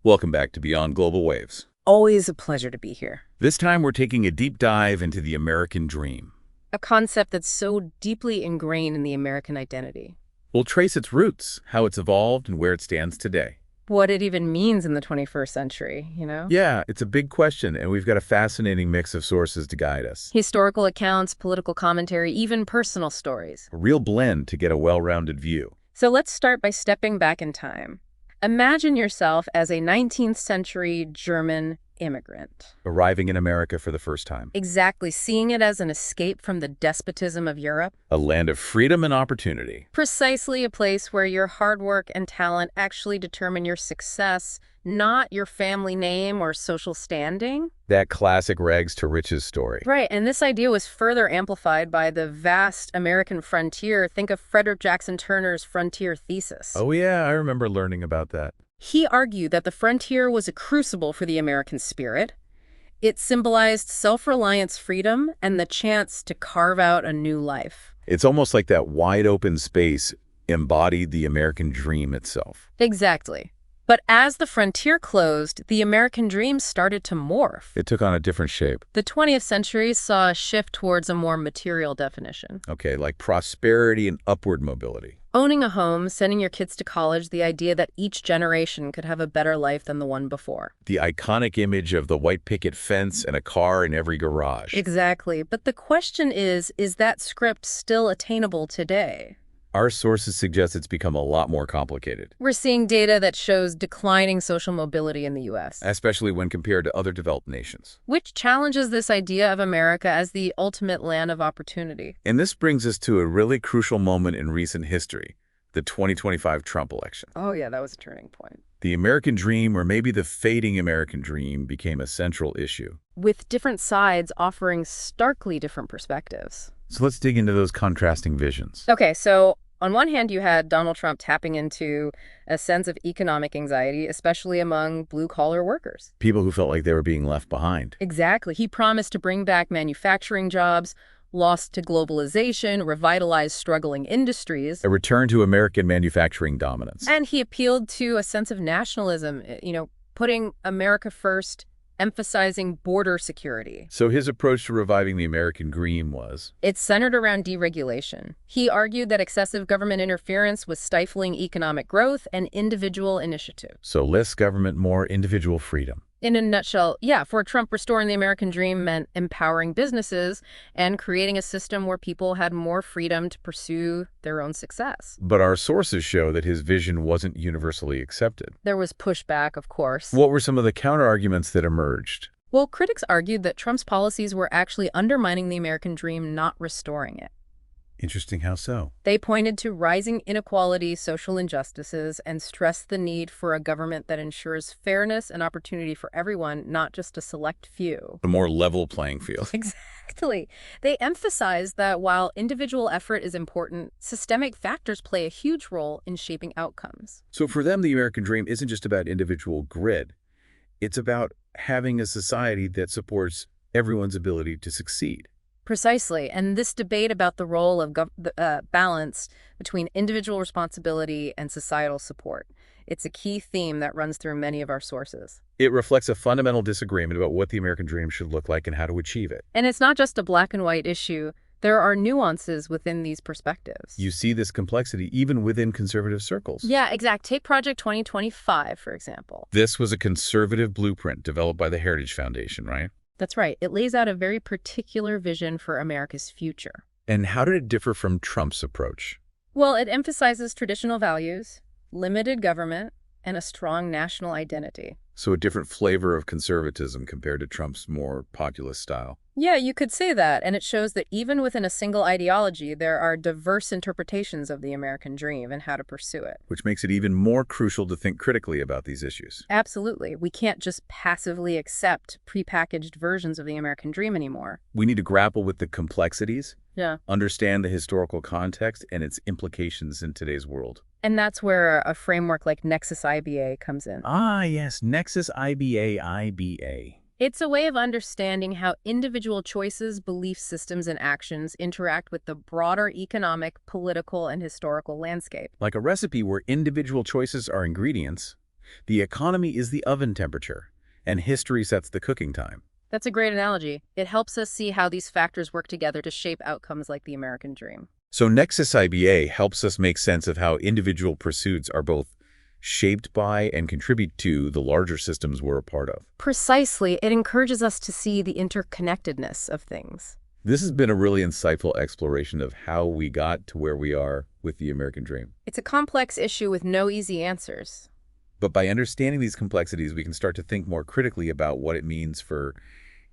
Welcome back to Beyond Global Waves. Always a pleasure to be here. This time we're taking a deep dive into the American dream. A concept that's so deeply ingrained in the American identity. We'll trace its roots, how it's evolved, and where it stands today. What it even means in the 21st century, you know? Yeah, it's a big question, and we've got a fascinating mix of sources to guide us. Historical accounts, political commentary, even personal stories. A real blend to get a well-rounded view. So let's start by stepping back in time. Imagine yourself as a 19th century German immigrant. Arriving in America for the first time. Exactly, seeing it as an escape from the despotism of Europe. A land of freedom and opportunity. Precisely a place where your hard work and talent actually determine your success, not your family name or social standing. That classic rags to riches story. Right, and this idea was further amplified by the vast American frontier. Think of Frederick Jackson Turner's frontier thesis. Oh yeah, I remember learning about that. He argued that the frontier was a crucible for the American spirit. It symbolized self-reliance, freedom, and the chance to carve out a new life. It's almost like that wide open space embodied the American dream itself. Exactly. But as the frontier closed, the American dream started to morph. It took on a different shape. The 20th century saw a shift towards a more material definition. Okay, like prosperity and upward mobility. Owning a home, sending your kids to college, the idea that each generation could have a better life than the one before. The iconic image of the white picket fence and a car in every garage. Exactly. But the question is that script still attainable today? Our sources suggest it's become a lot more complicated. We're seeing data that shows declining social mobility in the U.S., especially when compared to other developed nations. which challenges this idea of America as the ultimate land of opportunity. And this brings us to a really crucial moment in recent history, the 2025 Trump election. Oh yeah, that was a turning point. The American dream, or maybe the fading American dream, became a central issue. With different sides offering starkly different perspectives. So let's dig into those contrasting visions. Okay, so on one hand, you had Donald Trump tapping into a sense of economic anxiety, especially among blue-collar workers. People who felt like they were being left behind. Exactly. He promised to bring back manufacturing jobs, lost to globalization, revitalize struggling industries. A return to American manufacturing dominance. And he appealed to a sense of nationalism, putting America first, emphasizing border security. So his approach to reviving the American dream was? It's centered around deregulation. He argued that excessive government interference was stifling economic growth and individual initiative. So less government, more individual freedom. In a nutshell, yeah, for Trump, restoring the American dream meant empowering businesses and creating a system where people had more freedom to pursue their own success. But our sources show that his vision wasn't universally accepted. There was pushback, of course. What were some of the counterarguments that emerged? Well, critics argued that Trump's policies were actually undermining the American dream, not restoring it. Interesting, how so? They pointed to rising inequality, social injustices, and stressed the need for a government that ensures fairness and opportunity for everyone, not just a select few. A more level playing field. Exactly. They emphasized that while individual effort is important, systemic factors play a huge role in shaping outcomes. So for them, the American dream isn't just about individual grit. It's about having a society that supports everyone's ability to succeed. Precisely. And this debate about the role of balance between individual responsibility and societal support, it's a key theme that runs through many of our sources. It reflects a fundamental disagreement about what the American dream should look like and how to achieve it. And it's not just a black and white issue. There are nuances within these perspectives. You see this complexity even within conservative circles. Yeah, exact. Take Project 2025, for example. This was a conservative blueprint developed by the Heritage Foundation, right? That's right. It lays out a very particular vision for America's future. And how did it differ from Trump's approach? Well, it emphasizes traditional values, limited government, and a strong national identity. So a different flavor of conservatism compared to Trump's more populist style. Yeah, you could say that, and it shows that even within a single ideology, there are diverse interpretations of the American dream and how to pursue it. Which makes it even more crucial to think critically about these issues. Absolutely. We can't just passively accept prepackaged versions of the American dream anymore. We need to grapple with the complexities, Yeah. understand the historical context and its implications in today's world. And that's where a framework like NEXUS-IBA comes in. Ah, yes, NEXUS-IBA. It's a way of understanding how individual choices, belief systems, and actions interact with the broader economic, political, and historical landscape. Like a recipe where individual choices are ingredients The economy is the oven temperature, and history sets the cooking time. That's a great analogy. It helps us see how these factors work together to shape outcomes like the American dream. So NEXUS-IBA helps us make sense of how individual pursuits are both shaped by and contribute to the larger systems we're a part of. Precisely, it encourages us to see the interconnectedness of things. This has been a really insightful exploration of how we got to where we are with the American dream. It's a complex issue with no easy answers. But by understanding these complexities, we can start to think more critically about what it means for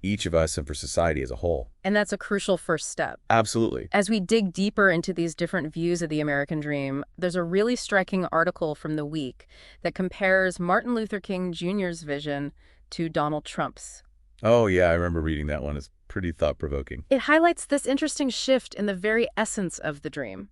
each of us and for society as a whole. And that's a crucial first step. Absolutely. As we dig deeper into these different views of the American dream, there's a really striking article from the week that compares Martin Luther King Jr.'s vision to Donald Trump's. Oh, yeah, I remember reading that one. It's pretty thought-provoking. It highlights this interesting shift in the very essence of the dream.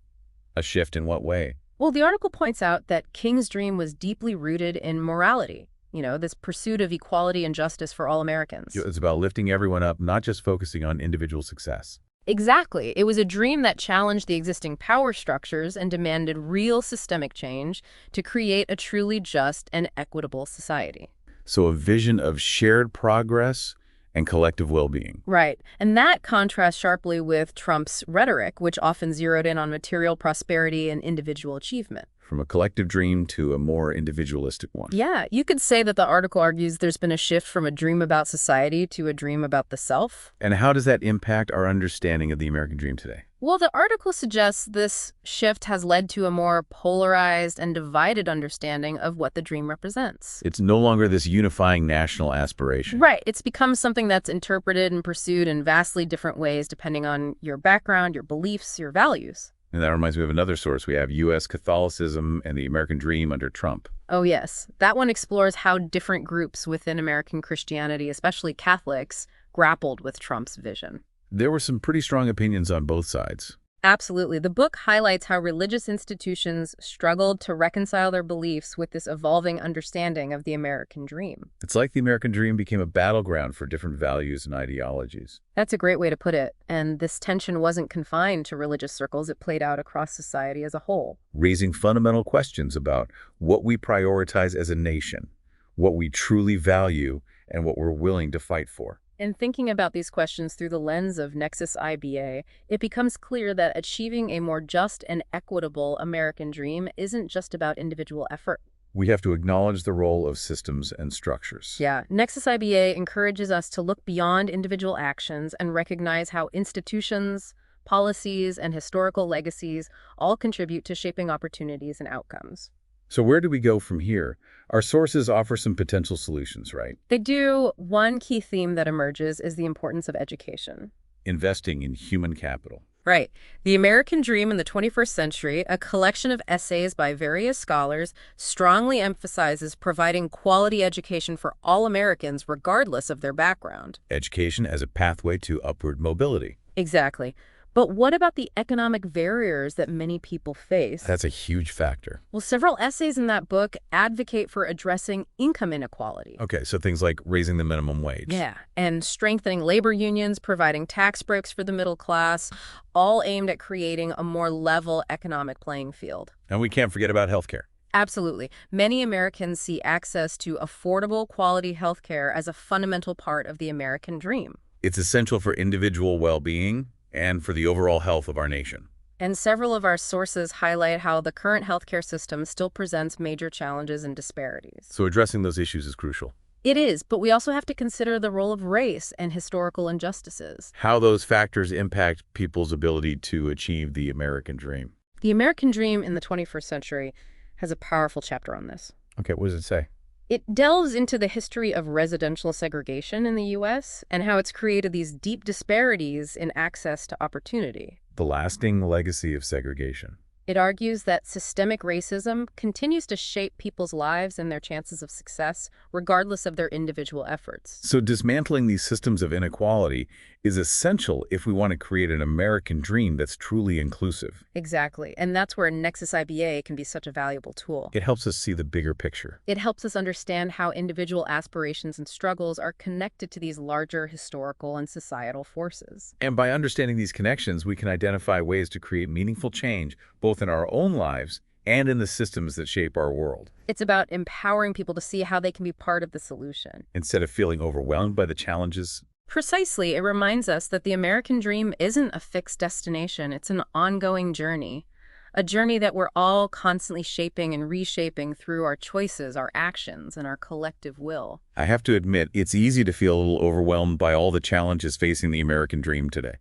A shift in what way? Well, the article points out that King's dream was deeply rooted in morality. This pursuit of equality and justice for all Americans. It's about lifting everyone up, not just focusing on individual success. Exactly. It was a dream that challenged the existing power structures and demanded real systemic change to create a truly just and equitable society. So a vision of shared progress and collective well-being. Right. And that contrasts sharply with Trump's rhetoric, which often zeroed in on material prosperity and individual achievement. From a collective dream to a more individualistic one. Yeah, you could say that the article argues there's been a shift from a dream about society to a dream about the self. And how does that impact our understanding of the American dream today? Well, the article suggests this shift has led to a more polarized and divided understanding of what the dream represents. It's no longer this unifying national aspiration. Right. It's become something that's interpreted and pursued in vastly different ways depending on your background, your beliefs, your values. And that reminds me of another source. We have U.S. Catholicism and the American dream under Trump. Oh, yes. That one explores how different groups within American Christianity, especially Catholics, grappled with Trump's vision. There were some pretty strong opinions on both sides. Absolutely. The book highlights how religious institutions struggled to reconcile their beliefs with this evolving understanding of the American dream. It's like the American dream became a battleground for different values and ideologies. That's a great way to put it. And this tension wasn't confined to religious circles. It played out across society as a whole. Raising fundamental questions about what we prioritize as a nation, what we truly value, and what we're willing to fight for. In thinking about these questions through the lens of NEXUS-IBA, it becomes clear that achieving a more just and equitable American dream isn't just about individual effort. We have to acknowledge the role of systems and structures. Yeah, NEXUS-IBA encourages us to look beyond individual actions and recognize how institutions, policies, and historical legacies all contribute to shaping opportunities and outcomes. So where do we go from here? Our sources offer some potential solutions, right? They do. One key theme that emerges is the importance of education. Investing in human capital. Right. The American Dream in the 21st Century, a collection of essays by various scholars, strongly emphasizes providing quality education for all Americans regardless of their background. Education as a pathway to upward mobility. Exactly. But what about the economic barriers that many people face? That's a huge factor. Well, several essays in that book advocate for addressing income inequality. Okay, so things like raising the minimum wage. Yeah, and strengthening labor unions, providing tax breaks for the middle class, all aimed at creating a more level economic playing field. And we can't forget about healthcare. Absolutely. Many Americans see access to affordable, quality healthcare as a fundamental part of the American dream. It's essential for individual well-being and for the overall health of our nation. And several of our sources highlight how the current healthcare system still presents major challenges and disparities. So addressing those issues is crucial. It is, but we also have to consider the role of race and historical injustices. How those factors impact people's ability to achieve the American dream. The American dream in the 21st century has a powerful chapter on this. Okay, what does it say? It delves into the history of residential segregation in the U.S. and how it's created these deep disparities in access to opportunity. The lasting legacy of segregation. It argues that systemic racism continues to shape people's lives and their chances of success, regardless of their individual efforts. So dismantling these systems of inequality is essential if we want to create an American dream that's truly inclusive. Exactly. And that's where NEXUS-IBA can be such a valuable tool. It helps us see the bigger picture. It helps us understand how individual aspirations and struggles are connected to these larger historical and societal forces. And by understanding these connections, we can identify ways to create meaningful change, both in our own lives and in the systems that shape our world, It's about empowering people to see how they can be part of the solution. instead of feeling overwhelmed by the challenges. Precisely, it reminds us that the American dream isn't a fixed destination, it's an ongoing journey. A journey that we're all constantly shaping and reshaping through our choices, our actions, and our collective will. I have to admit, it's easy to feel a little overwhelmed by all the challenges facing the American dream today.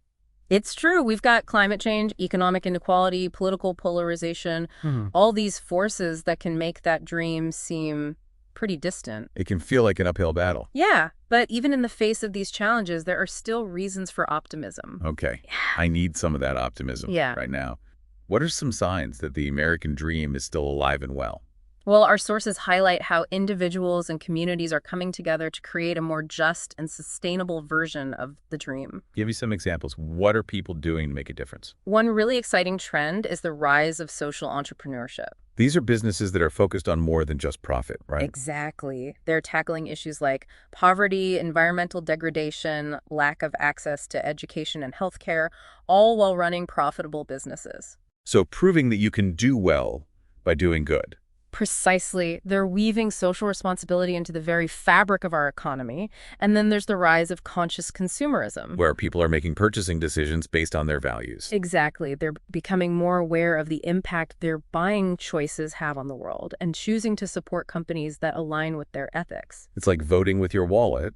It's true, we've got climate change, economic inequality, political polarization, all these forces that can make that dream seem pretty distant. It can feel like an uphill battle. Yeah, but even in the face of these challenges, there are still reasons for optimism. Okay, I need some of that optimism Yeah. right now. What are some signs that the American dream is still alive and well? Well, our sources highlight how individuals and communities are coming together to create a more just and sustainable version of the dream. Give me some examples. What are people doing to make a difference? One really exciting trend is the rise of social entrepreneurship. These are businesses that are focused on more than just profit, right? Exactly. They're tackling issues like poverty, environmental degradation, lack of access to education and healthcare, all while running profitable businesses. So proving that you can do well by doing good. Precisely. They're weaving social responsibility into the very fabric of our economy. And then there's the rise of conscious consumerism. Where people are making purchasing decisions based on their values. Exactly. They're becoming more aware of the impact their buying choices have on the world and choosing to support companies that align with their ethics. It's like voting with your wallet,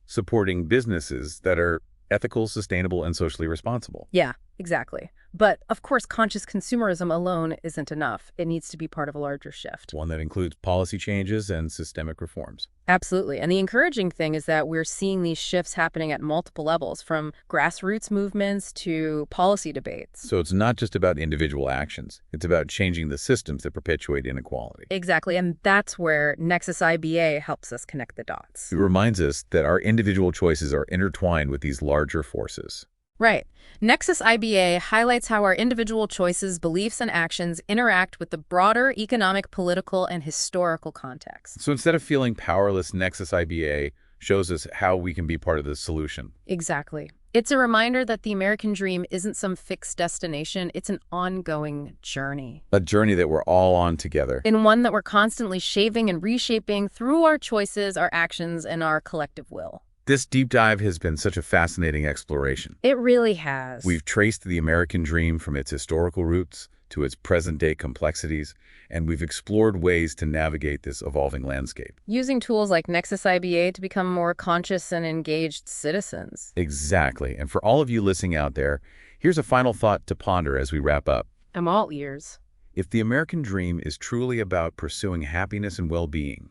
supporting businesses that are ethical, sustainable, and socially responsible. Yeah, exactly. But of course, conscious consumerism alone isn't enough. It needs to be part of a larger shift. One that includes policy changes and systemic reforms. Absolutely. And the encouraging thing is that we're seeing these shifts happening at multiple levels, from grassroots movements to policy debates. So it's not just about individual actions. It's about changing the systems that perpetuate inequality. Exactly. And that's where NEXUS-IBA helps us connect the dots. It reminds us that our individual choices are intertwined with these larger forces. Right. NEXUS-IBA highlights how our individual choices, beliefs, and actions interact with the broader economic, political, and historical context. So instead of feeling powerless, NEXUS-IBA shows us how we can be part of the solution. Exactly. It's a reminder that the American dream isn't some fixed destination, it's an ongoing journey. A journey that we're all on together. In one that we're constantly shaping and reshaping through our choices, our actions, and our collective will. This deep dive has been such a fascinating exploration. It really has. We've traced the American dream from its historical roots to its present-day complexities, and we've explored ways to navigate this evolving landscape. Using tools like NEXUS-IBA to become more conscious and engaged citizens. Exactly. And for all of you listening out there, here's a final thought to ponder as we wrap up. I'm all ears. If the American dream is truly about pursuing happiness and well-being,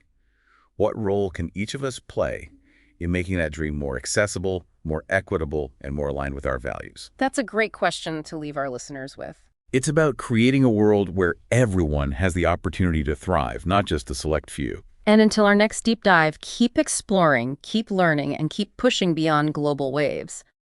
what role can each of us play in making that dream more accessible, more equitable, and more aligned with our values? That's a great question to leave our listeners with. It's about creating a world where everyone has the opportunity to thrive, not just the select few. And until our next deep dive, keep exploring, keep learning, and keep pushing beyond global waves.